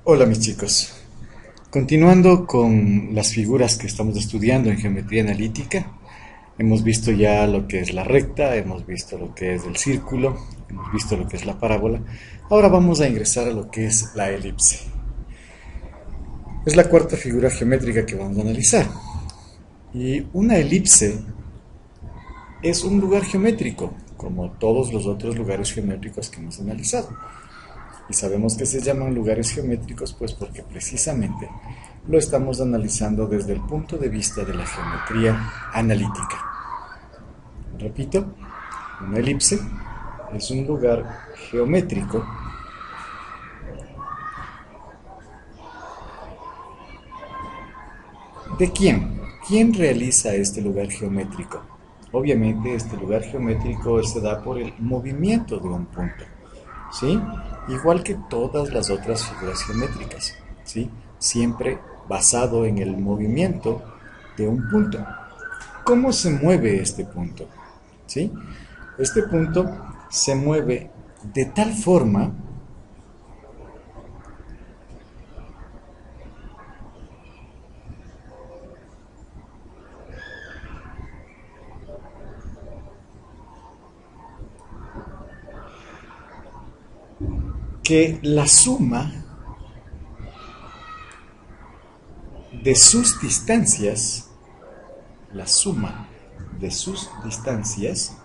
Hola mis chicos, continuando con las figuras que estamos estudiando en geometría analítica, hemos visto ya lo que es la recta, hemos visto lo que es el círculo, hemos visto lo que es la parábola. Ahora vamos a ingresar a lo que es la elipse. Es la cuarta figura geométrica que vamos a analizar. Y una elipse es un lugar geométrico, como todos los otros lugares geométricos que hemos analizado. Y sabemos que se llaman lugares geométricos pues porque precisamente lo estamos analizando desde el punto de vista de la geometría analítica. Repito, una elipse es un lugar geométrico ¿de quién? ¿Quién realiza este lugar geométrico? Obviamente este lugar geométrico se da por el movimiento de un punto, ¿sí? Igual que todas las otras figuras geométricas, ¿sí? Siempre basado en el movimiento de un punto. ¿Cómo se mueve este punto? ¿Sí? Este punto se mueve de tal forma que la suma de sus distancias, la suma de sus distancias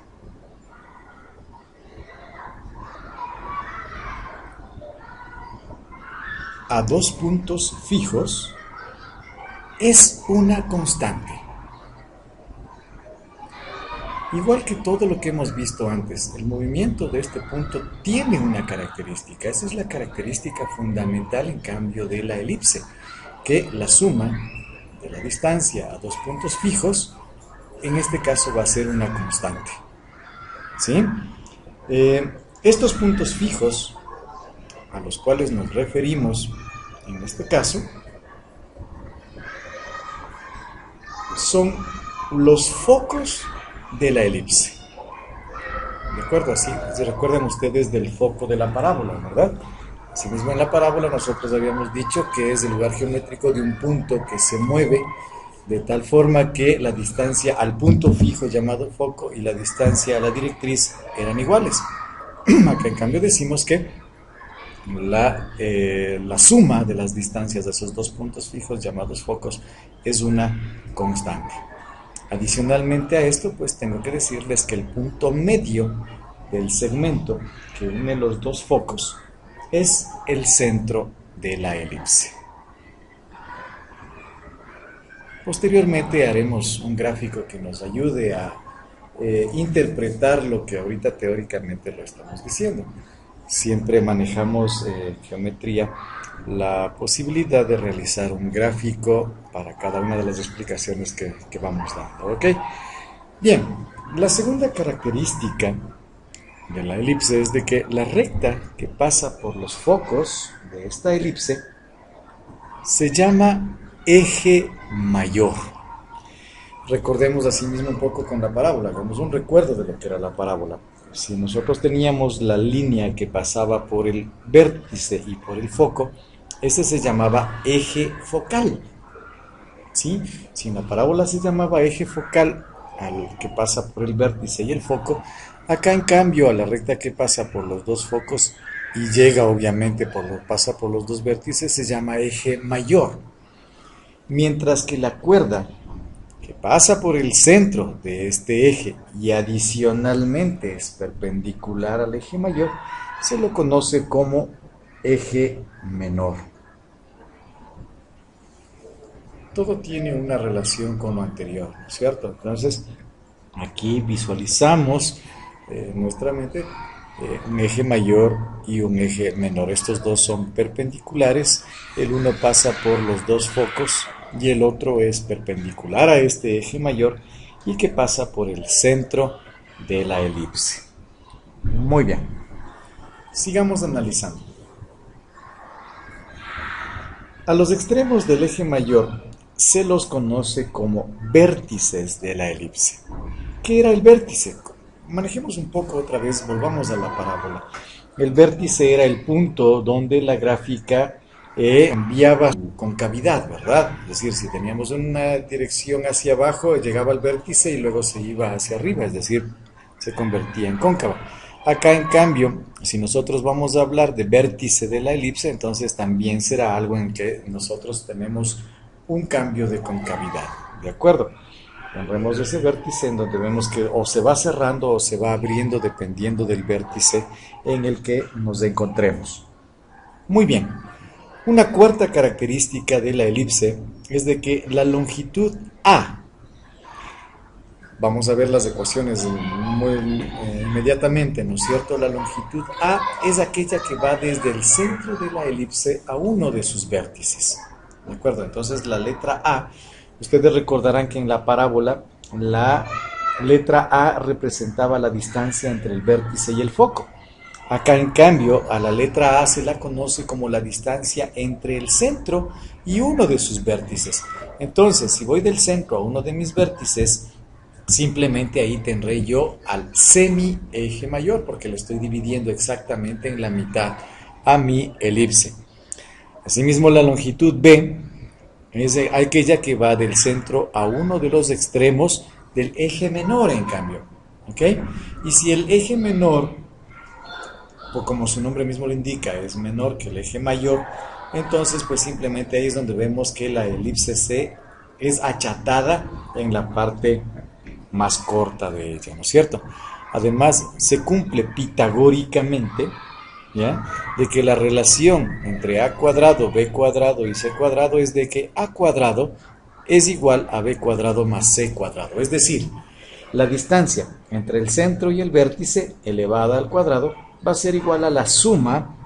a dos puntos fijos es una constante. Igual que todo lo que hemos visto antes, el movimiento de este punto tiene una característica. Esa es la característica fundamental, en cambio, de la elipse, que la suma de la distancia a dos puntos fijos, en este caso va a ser una constante. ¿Sí? Estos puntos fijos, a los cuales nos referimos en este caso, son los focos de la elipse. ¿De acuerdo? Así se recuerdan ustedes del foco de la parábola, ¿verdad? Asimismo, en la parábola nosotros habíamos dicho que es el lugar geométrico de un punto que se mueve de tal forma que la distancia al punto fijo llamado foco y la distancia a la directriz eran iguales. Acá en cambio decimos que la suma de las distancias de esos dos puntos fijos llamados focos es una constante. Adicionalmente a esto, pues tengo que decirles que el punto medio del segmento que une los dos focos es el centro de la elipse. Posteriormente haremos un gráfico que nos ayude a interpretar lo que ahorita teóricamente lo estamos diciendo. Siempre manejamos geometría la posibilidad de realizar un gráfico para cada una de las explicaciones que vamos dando, ¿ok? Bien, la segunda característica de la elipse es de que la recta que pasa por los focos de esta elipse se llama eje mayor. Recordemos asimismo un poco con la parábola, hagamos un recuerdo de lo que era la parábola. Si nosotros teníamos la línea que pasaba por el vértice y por el foco, ese se llamaba eje focal. ¿Sí? Si en la parábola se llamaba eje focal al que pasa por el vértice y el foco, acá en cambio a la recta que pasa por los dos focos y llega obviamente pasa por los dos vértices se llama eje mayor. Mientras que la cuerda que pasa por el centro de este eje y adicionalmente es perpendicular al eje mayor, se lo conoce como eje menor. Todo tiene una relación con lo anterior, ¿no es cierto? Entonces, aquí visualizamos en nuestra mente un eje mayor y un eje menor. Estos dos son perpendiculares, el uno pasa por los dos focos y el otro es perpendicular a este eje mayor y que pasa por el centro de la elipse. Muy bien, sigamos analizando. A los extremos del eje mayor se los conoce como vértices de la elipse. ¿Qué era el vértice? Manejemos un poco otra vez, volvamos a la parábola. El vértice era el punto donde la gráfica cambiaba su concavidad, ¿verdad? Es decir, si teníamos una dirección hacia abajo, llegaba al vértice y luego se iba hacia arriba, es decir, se convertía en cóncava. Acá, en cambio, si nosotros vamos a hablar de vértice de la elipse, entonces también será algo en que nosotros tenemos un cambio de concavidad, ¿de acuerdo? Vemos ese vértice en donde vemos que o se va cerrando o se va abriendo dependiendo del vértice en el que nos encontremos. Muy bien. Una cuarta característica de la elipse es de que la longitud A, vamos a ver las ecuaciones inmediatamente, ¿no es cierto? La longitud A es aquella que va desde el centro de la elipse a uno de sus vértices, ¿de acuerdo? Entonces la letra A, ustedes recordarán que en la parábola la letra A representaba la distancia entre el vértice y el foco. Acá, en cambio, a la letra A se la conoce como la distancia entre el centro y uno de sus vértices. Entonces, si voy del centro a uno de mis vértices, simplemente ahí tendré yo al semi-eje mayor, porque lo estoy dividiendo exactamente en la mitad a mi elipse. Asimismo, la longitud B es aquella que va del centro a uno de los extremos del eje menor, en cambio. ¿Ok? Y si el eje menor, o como su nombre mismo lo indica, es menor que el eje mayor, entonces pues simplemente ahí es donde vemos que la elipse C es achatada en la parte más corta de ella, ¿no es cierto? Además, se cumple pitagóricamente, ¿ya?, de que la relación entre a cuadrado, b cuadrado y c cuadrado es de que a cuadrado es igual a b cuadrado más c cuadrado. Es decir, la distancia entre el centro y el vértice elevada al cuadrado va a ser igual a la suma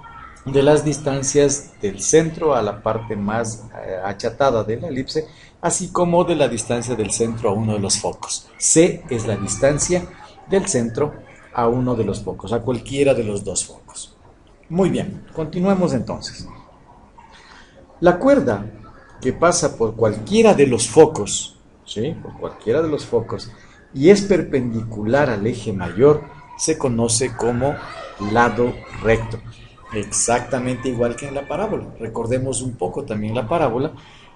de las distancias del centro a la parte más achatada de la elipse, así como de la distancia del centro a uno de los focos. C es la distancia del centro a uno de los focos, a cualquiera de los dos focos. Muy bien, continuemos entonces. La cuerda que pasa por cualquiera de los focos, ¿sí?, por cualquiera de los focos, y es perpendicular al eje mayor, se conoce como lado recto. Exactamente igual que en la parábola. Recordemos un poco también la parábola.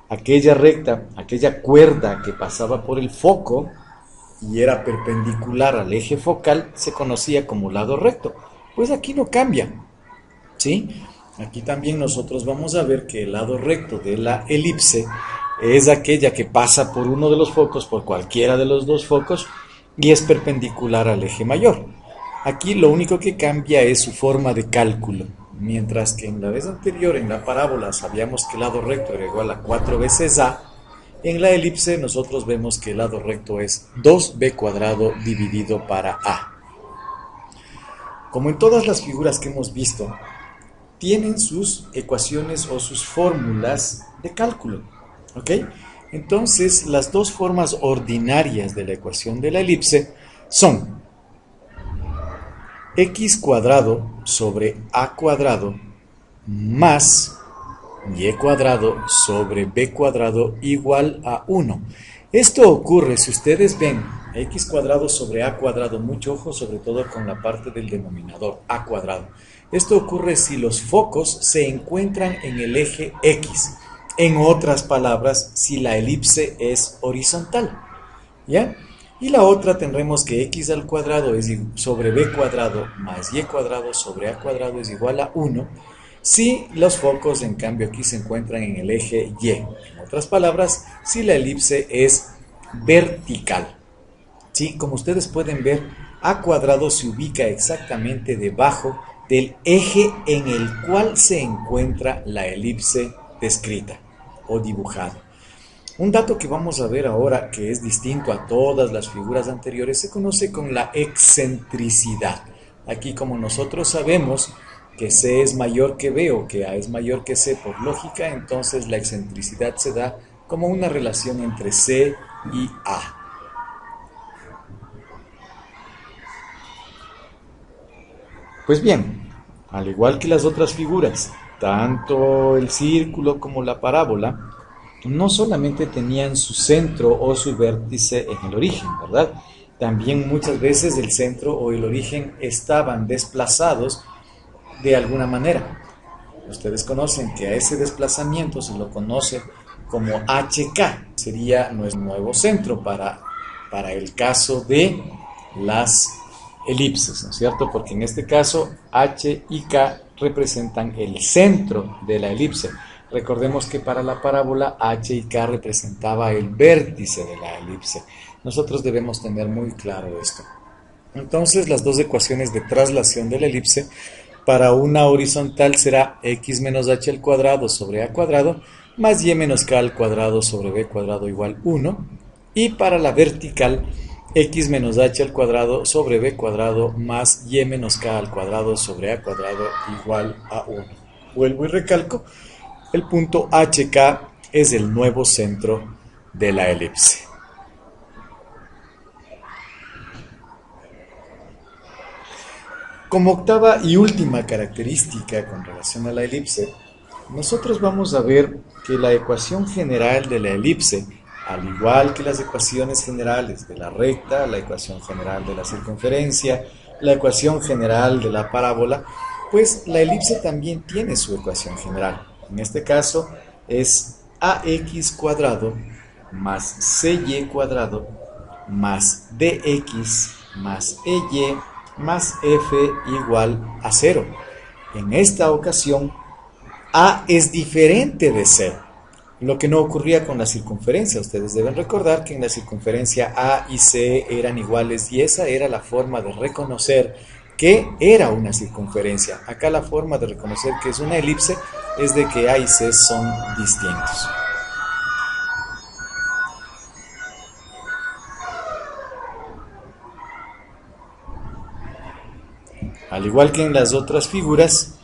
Aquella recta, aquella cuerda que pasaba por el foco y era perpendicular al eje focal, se conocía como lado recto. Pues aquí no cambia, ¿sí? Aquí también nosotros vamos a ver que el lado recto de la elipse es aquella que pasa por uno de los focos, por cualquiera de los dos focos, y es perpendicular al eje mayor. Aquí lo único que cambia es su forma de cálculo. Mientras que en la vez anterior, en la parábola, sabíamos que el lado recto era igual a 4 veces a, en la elipse nosotros vemos que el lado recto es 2b cuadrado dividido para a. Como en todas las figuras que hemos visto, tienen sus ecuaciones o sus fórmulas de cálculo, ¿ok? Entonces, las dos formas ordinarias de la ecuación de la elipse son x cuadrado sobre a cuadrado más y cuadrado sobre b cuadrado igual a 1. Esto ocurre, si ustedes ven x cuadrado sobre a cuadrado, mucho ojo sobre todo con la parte del denominador, a cuadrado. Esto ocurre si los focos se encuentran en el eje x. En otras palabras, si la elipse es horizontal, ¿ya? Y la otra tendremos que x al cuadrado es sobre b cuadrado más y cuadrado sobre a cuadrado es igual a 1 si los focos, en cambio, aquí se encuentran en el eje y. En otras palabras, si la elipse es vertical. ¿Sí? Como ustedes pueden ver, a cuadrado se ubica exactamente debajo del eje en el cual se encuentra la elipse descrita o dibujada. Un dato que vamos a ver ahora, que es distinto a todas las figuras anteriores, se conoce con la excentricidad. Aquí, como nosotros sabemos que C es mayor que B o que A es mayor que C por lógica, entonces la excentricidad se da como una relación entre C y A. Pues bien, al igual que las otras figuras, tanto el círculo como la parábola, no solamente tenían su centro o su vértice en el origen, ¿verdad? También muchas veces el centro o el origen estaban desplazados de alguna manera. Ustedes conocen que a ese desplazamiento se lo conoce como HK, sería nuestro nuevo centro para el caso de las elipses, ¿no es cierto? Porque en este caso H y K representan el centro de la elipse. Recordemos que para la parábola H y K representaba el vértice de la elipse. Nosotros debemos tener muy claro esto. Entonces las dos ecuaciones de traslación de la elipse para una horizontal será x menos h al cuadrado sobre a cuadrado más y menos k al cuadrado sobre b cuadrado igual 1, y para la vertical x menos h al cuadrado sobre b cuadrado más y menos k al cuadrado sobre a cuadrado igual a 1. Vuelvo y recalco, el punto HK es el nuevo centro de la elipse. Como octava y última característica con relación a la elipse, nosotros vamos a ver que la ecuación general de la elipse, al igual que las ecuaciones generales de la recta, la ecuación general de la circunferencia, la ecuación general de la parábola, pues la elipse también tiene su ecuación general. En este caso es ax cuadrado más cy cuadrado más dx más ey más f igual a 0. En esta ocasión, a es diferente de c, lo que no ocurría con la circunferencia. Ustedes deben recordar que en la circunferencia a y c eran iguales y esa era la forma de reconocer que era una circunferencia. Acá la forma de reconocer que es una elipse es de que a y c son distintos. Al igual que en las otras figuras,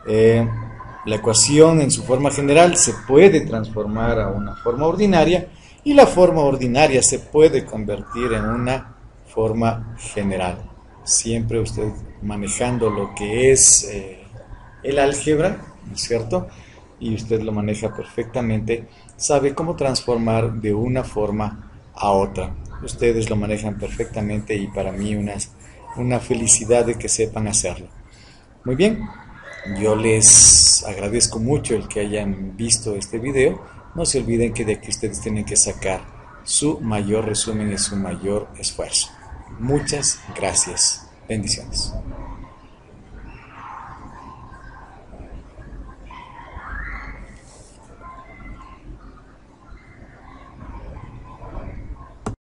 la ecuación en su forma general se puede transformar a una forma ordinaria y la forma ordinaria se puede convertir en una forma general. Siempre usted manejando lo que es el álgebra, ¿no es cierto? Y usted lo maneja perfectamente, sabe cómo transformar de una forma a otra. Ustedes lo manejan perfectamente y para mí una felicidad de que sepan hacerlo. Muy bien, yo les agradezco mucho el que hayan visto este video. No se olviden que de aquí ustedes tienen que sacar su mayor resumen y su mayor esfuerzo. Muchas gracias. Bendiciones.